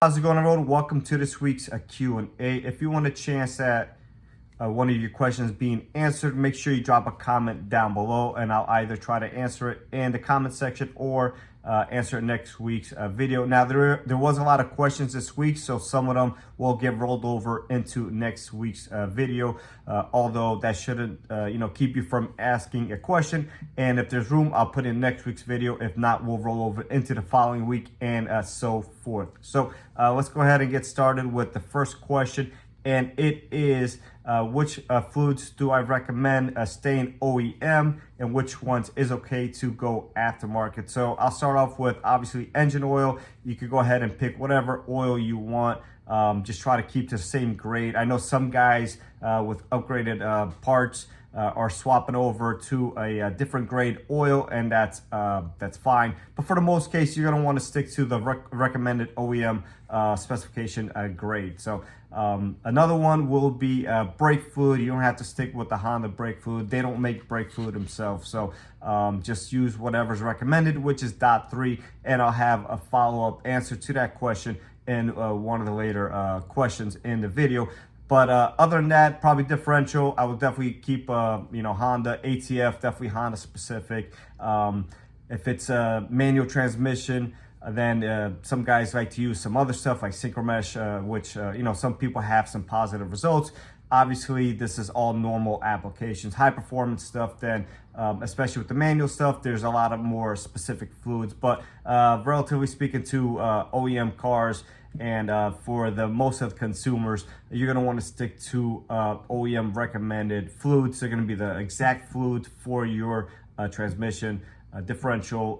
How's it going, everyone? Welcome to this week's Q&A. If you want a chance at one of your questions being answered, make sure you drop a comment down below and I'll either try to answer it in the comment section or answer it next week's video. Now, there was a lot of questions this week, so some of them will get rolled over into next week's video, although that shouldn't keep you from asking a question. And if there's room, I'll put in next week's video. If not, we'll roll over into the following week and so forth. So let's go ahead and get started with the first question. And it is, which fluids do I recommend staying OEM and which ones is okay to go aftermarket? So I'll start off with obviously engine oil. You could go ahead and pick whatever oil you want. Just try to keep the same grade. I know some guys with upgraded parts are swapping over to a different grade oil, and that's fine. But for the most case, you're gonna want to stick to the recommended OEM specification grade. So another one will be brake fluid. You don't have to stick with the Honda brake fluid. They don't make brake fluid themselves. So just use whatever's recommended, which is .3, and I'll have a follow-up answer to that question in one of the later questions in the video. But other than that, probably differential. I would definitely keep, Honda, ATF, definitely Honda specific. If it's a manual transmission, then some guys like to use some other stuff like synchromesh, which, some people have some positive results. Obviously, this is all normal applications. High performance stuff, then, especially with the manual stuff, there's a lot of more specific fluids. But relatively speaking to OEM cars, and for the most of the consumers, you're going to want to stick to OEM recommended fluids. They're going to be the exact fluid for your transmission, differential,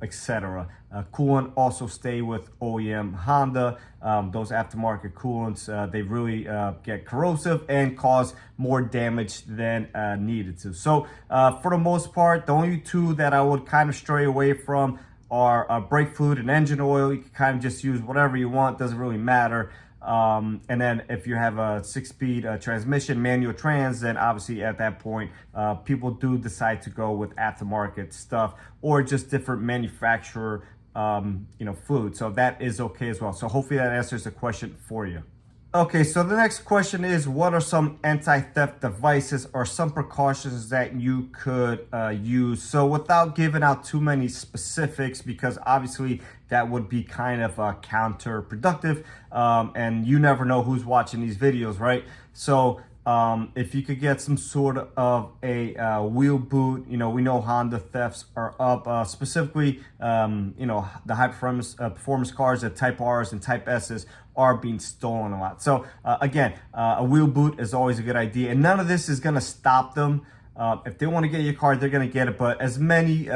etc. Coolant, also stay with OEM Honda. Those aftermarket coolants, they really get corrosive and cause more damage than needed to. So for the most part, the only two that I would kind of stray away from are brake fluid and engine oil. You can kind of just use whatever you want, doesn't really matter. And then if you have a 6-speed transmission, manual trans, then obviously at that point, people do decide to go with aftermarket stuff or just different manufacturer, fluid. So that is okay as well. So hopefully that answers the question for you. Okay, so the next question is, what are some anti-theft devices or some precautions that you could use? So without giving out too many specifics, because obviously that would be kind of counterproductive, and you never know who's watching these videos, right? So if you could get some sort of a wheel boot, we know Honda thefts are up, specifically, the high performance cars, the Type Rs and Type Ss are being stolen a lot. So again, a wheel boot is always a good idea, and none of this is going to stop them. If they want to get your car, they're going to get it, but as many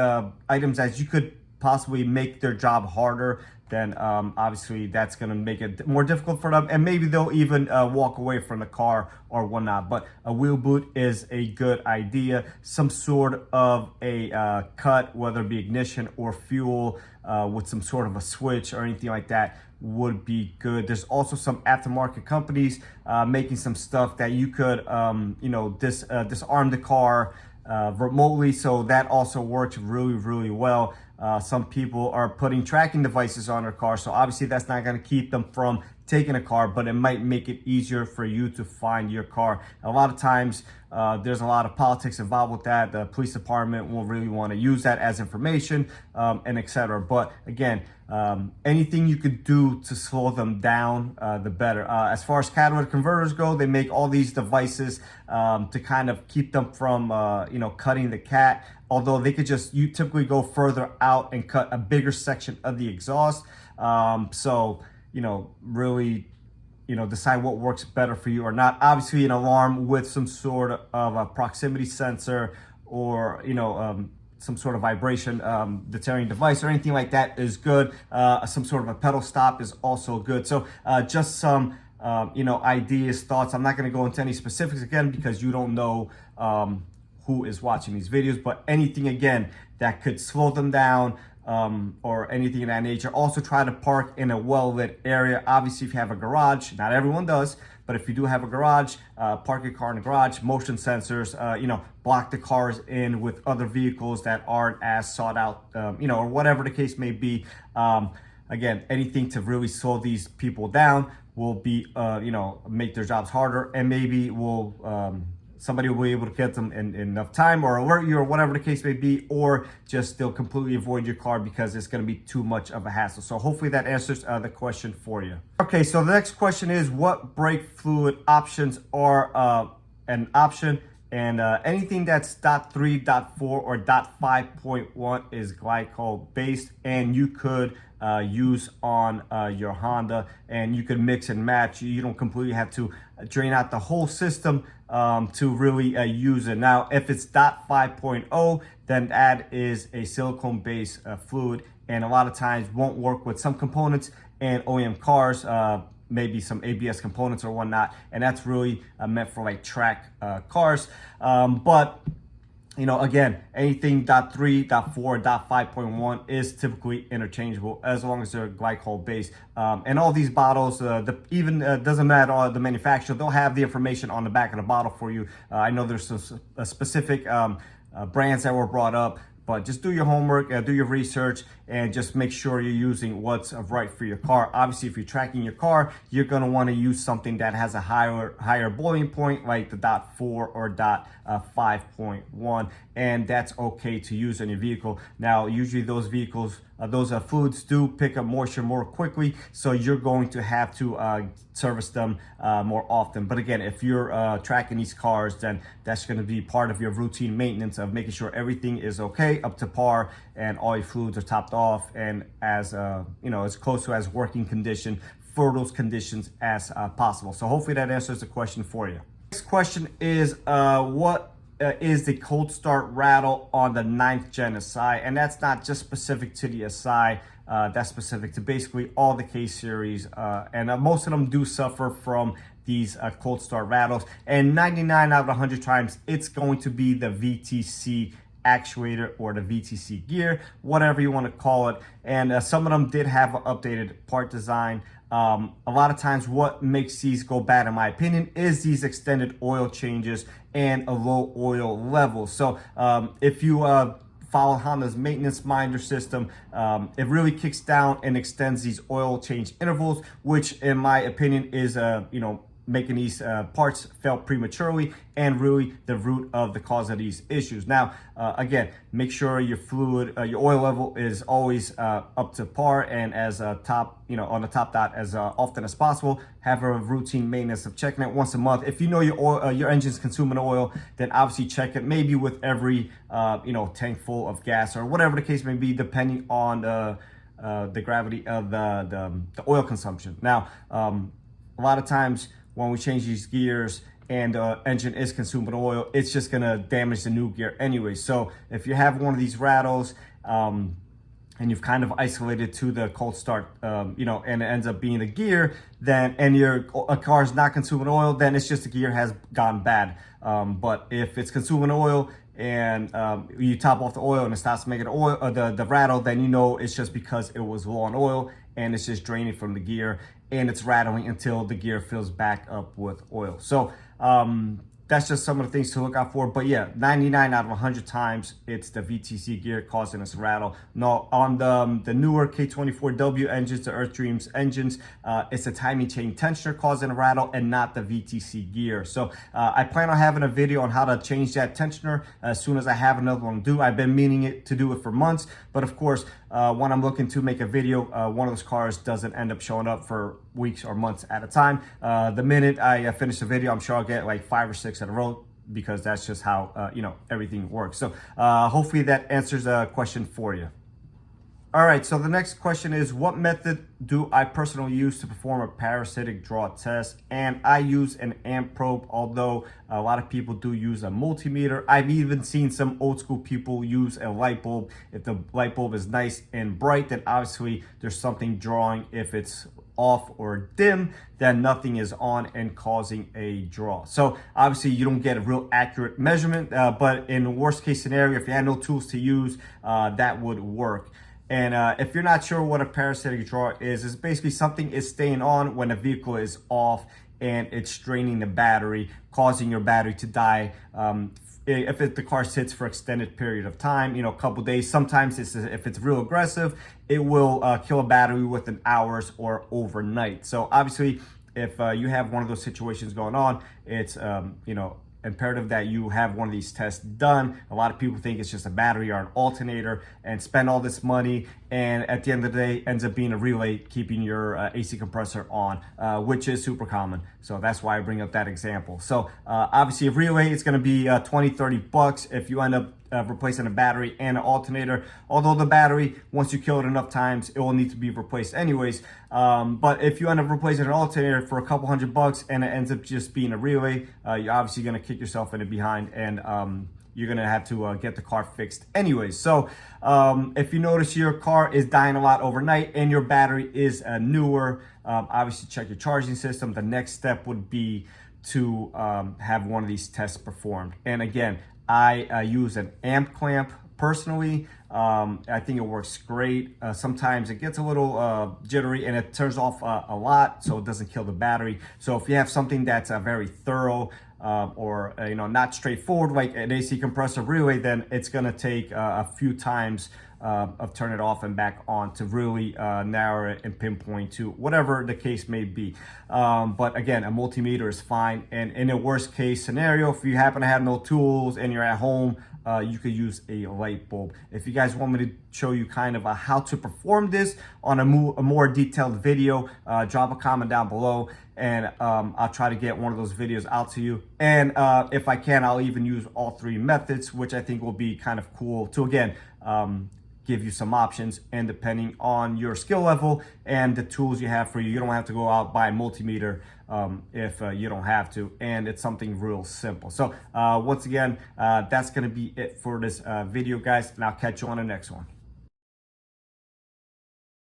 items as you could possibly make their job harder, then obviously that's going to make it more difficult for them, and maybe they'll even walk away from the car or whatnot. But a wheel boot is a good idea. Some sort of a cut, whether it be ignition or fuel, with some sort of a switch or anything like that would be good. There's also some aftermarket companies making some stuff that you could disarm the car remotely, so that also works really well. Some people are putting tracking devices on their car, so obviously that's not going to keep them from taking a car, but it might make it easier for you to find your car. A lot of times there's a lot of politics involved with that. The police department will really want to use that as information, and etc. But again, anything you could do to slow them down, the better. As far as catalytic converters go, they make all these devices to kind of keep them from cutting the cat, although they could you typically go further out and cut a bigger section of the exhaust. So really decide what works better for you or not. Obviously an alarm with some sort of a proximity sensor or some sort of vibration deterring device or anything like that is good. Some sort of a pedal stop is also good. So just some ideas, thoughts. I'm not going to go into any specifics again because you don't know who is watching these videos, but anything again that could slow them down, or anything of that nature. Also try to park in a well-lit area. Obviously, if you have a garage, not everyone does, but if you do have a garage, park your car in the garage, motion sensors, block the cars in with other vehicles that aren't as sought out, or whatever the case may be. again, anything to really slow these people down will be, make their jobs harder, and maybe will somebody will be able to get them in enough time or alert you or whatever the case may be, or just still completely avoid your car because it's going to be too much of a hassle. So hopefully that answers the question for you. Okay, so the next question is, what brake fluid options are an option? And anything that's .3, .4, or .5.1 is glycol based, and you could use on your Honda, and you could mix and match. You don't completely have to drain out the whole system to really use it. Now, if it's .5.0, then that is a silicone based fluid, and a lot of times won't work with some components and OEM cars, maybe some ABS components or whatnot, and that's really meant for like track cars. But again, anything .3, .4, .5.1 is typically interchangeable as long as they're glycol based. And all these bottles, even doesn't matter the manufacturer, they'll have the information on the back of the bottle for you. I know there's some specific brands that were brought up, but just do your homework, do your research, and just make sure you're using what's right for your car. Obviously, if you're tracking your car, you're gonna wanna use something that has a higher boiling point, like the .4 or .5.1, and that's okay to use on your vehicle. Now, usually those vehicles, those fluids do pick up moisture more quickly, so you're going to have to service them more often. But again, if you're tracking these cars, then that's going to be part of your routine maintenance of making sure everything is okay, up to par, and all your fluids are topped off and as as close to as working condition for those conditions as possible. So hopefully that answers the question for you. Next question is what is the cold start rattle on the 9th gen SI? And that's not just specific to the SI, that's specific to basically all the K series, and most of them do suffer from these cold start rattles, and 99 out of 100 times it's going to be the VTC actuator or the VTC gear, whatever you want to call it. And some of them did have an updated part design. A lot of times what makes these go bad, in my opinion, is these extended oil changes and a low oil level. So if you follow Honda's maintenance minder system, it really kicks down and extends these oil change intervals, which in my opinion is making these parts fail prematurely and really the root of the cause of these issues. Now, again, make sure your fluid, your oil level is always up to par and as top, on the top dot as often as possible. Have a routine maintenance of checking it once a month. If you know your oil, your engine's consuming oil, then obviously check it maybe with every tank full of gas or whatever the case may be, depending on the gravity of the oil consumption. Now, a lot of times when we change these gears and the engine is consuming oil, it's just gonna damage the new gear anyway. So if you have one of these rattles and you've kind of isolated to the cold start, and it ends up being the gear, then and your car is not consuming oil, then it's just the gear has gone bad. But if it's consuming oil and you top off the oil and it stops making oil, the rattle, then it's just because it was low on oil and it's just draining from the gear and it's rattling until the gear fills back up with oil. So that's just some of the things to look out for. But yeah, 99 out of 100 times it's the VTC gear causing us rattle. No, on the newer K24W engines, the Earth Dreams engines, it's a timing chain tensioner causing a rattle and not the VTC gear. So I plan on having a video on how to change that tensioner as soon as I have another one to do. I've been meaning to do it for months, but of course, when I'm looking to make a video, one of those cars doesn't end up showing up for weeks or months at a time. The minute I finish the video, I'm sure I'll get like 5 or 6 in a row, because that's just how everything works. So hopefully that answers a question for you. All right, so the next question is, what method do I personally use to perform a parasitic draw test? And I use an amp probe, although a lot of people do use a multimeter. I've even seen some old school people use a light bulb. If the light bulb is nice and bright, then obviously there's something drawing. If it's off or dim, then nothing is on and causing a draw. So obviously you don't get a real accurate measurement, but in the worst case scenario, if you had no tools to use, that would work. And if you're not sure what a parasitic draw is, it's basically something is staying on when the vehicle is off and it's draining the battery, causing your battery to die the car sits for extended period of time, you know, a couple days. Sometimes if it's real aggressive, it will kill a battery within hours or overnight. So obviously, if you have one of those situations going on, it's you know, imperative that you have one of these tests done. A lot of people think it's just a battery or an alternator and spend all this money, and at the end of the day ends up being a relay keeping your AC compressor on, which is super common. So that's why I bring up that example. So obviously a relay, it's going to be 20-30 bucks if you end up replacing a battery and an alternator. Although the battery, once you kill it enough times, it will need to be replaced anyways. But if you end up replacing an alternator for a couple $100 and it ends up just being a relay, you're obviously going to kick yourself in the behind, and you're going to have to get the car fixed anyways. So if you notice your car is dying a lot overnight and your battery is newer, obviously check your charging system. The next step would be to have one of these tests performed. And again, I use an amp clamp personally. I think it works great. Sometimes it gets a little jittery and it turns off a lot, so it doesn't kill the battery. So if you have something that's very thorough or you know, not straightforward like an AC compressor relay, then it's gonna take a few times of turn it off and back on to really narrow it and pinpoint to whatever the case may be. But again, a multimeter is fine. And in a worst case scenario, if you happen to have no tools and you're at home, you could use a light bulb. If you guys want me to show you kind of how to perform this on a more detailed video, drop a comment down below, and I'll try to get one of those videos out to you. And if I can, I'll even use all three methods, which I think will be kind of cool to, again, give you some options. And depending on your skill level and the tools you have for you don't have to go out buy a multimeter if you don't have to, and it's something real simple. So once again, that's going to be it for this video, guys, and I'll catch you on the next one.